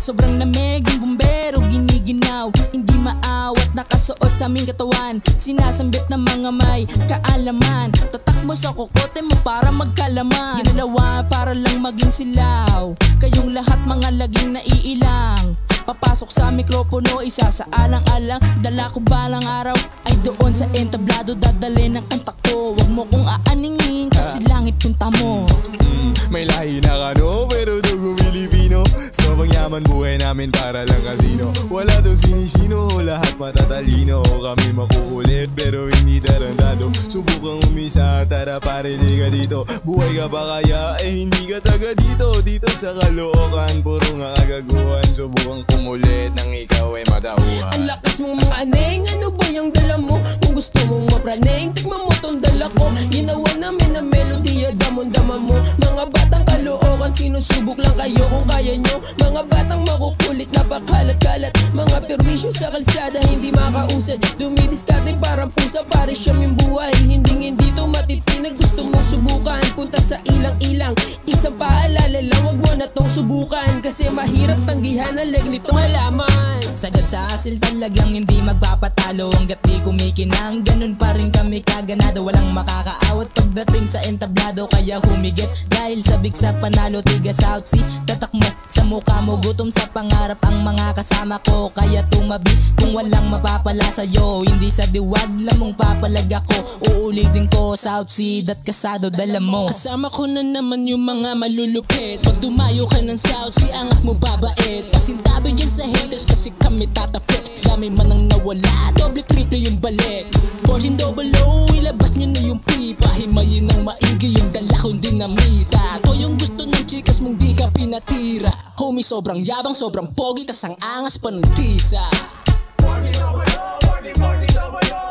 Sobrang lamig yung bumbero giniginaw, hindi maawat nakasuot sa aming katawan. Sinasambit ng mga may kaalaman, tatakbo sa kokote mo para magkalaman. Ginalawa para lang maging silaw, kayong lahat mga laging naiilang. Papasok sa mikropono, isa sa alang-alang. Dala ko balang araw ay doon sa entablado dadalhin ang kanta ko. Wag mo kong aaningin kasi langit punta mo. May lahi na kano pero dugo Pilipino. Sobrang yaman buhay namin para lang kasino. Wala daw sinisino, lahat matatalino. Kami makukulit pero hindi tarantado. Subukang umisa, tara pare liga dito. Buhay ka ba kaya? Hindi ka taga dito. Dito sa Caloocan, puro nga kagaguhan. Subukang kumulit nang ikaw ay matauhan. Ang lakas mong mga aneng, ano ba yung dala mo? Kung gusto mong mapraneng, tignan mo tong dala ko. Ginawa namin ang melodiya, damon-dama mo. Mga batang Caloocan, sinusubok lang kayo kung kaya nyo. Mga batang makukulit, napakalat-kalat. Mga perwisyo sa kalsada, hindi makausad. Dumidiskarte parang pusa, pare siyam yung buhay. Hindi to matitinag, gusto mong subukan. Punta sa ilang-ilang, isang paalala lang, wag mo na tong subukan. Kasi mahirap tanggihan ang leg nitong halaman. Sagad sa asil talagang hindi magpapatalo. Hanggat di kumikinang, ganun pa rin kami kaganado. Walang makakaawat pagdating sa entablado. Kaya humigit dahil sabik sa panalo. Tiga South Sea, tatak mo sa mukha mo. Gutom sa pangarap ang mga kasama ko. Kaya tumabi kung walang mapapala sa'yo. Hindi sa diwag lamong papalag ako. Uulitin ko South Sea, dat kasado dala mo. Kasama ko na naman yung mga malulupit. Pag dumayo ka ng South Sea, angas mo babait. Pasintabi dyan sa haters kasi kami tatapit. Dami man ang nawala, doble triple yung balik. 14 double O, ilabas nyo na yung pipa. Himayin ng maigi yung dala kong dinamita. To yung gusto ng chikas mong di ka pinatira. Homie sobrang yabang, sobrang pogi, tas ang angas pa ng tisa. 40 double O, 40 double O.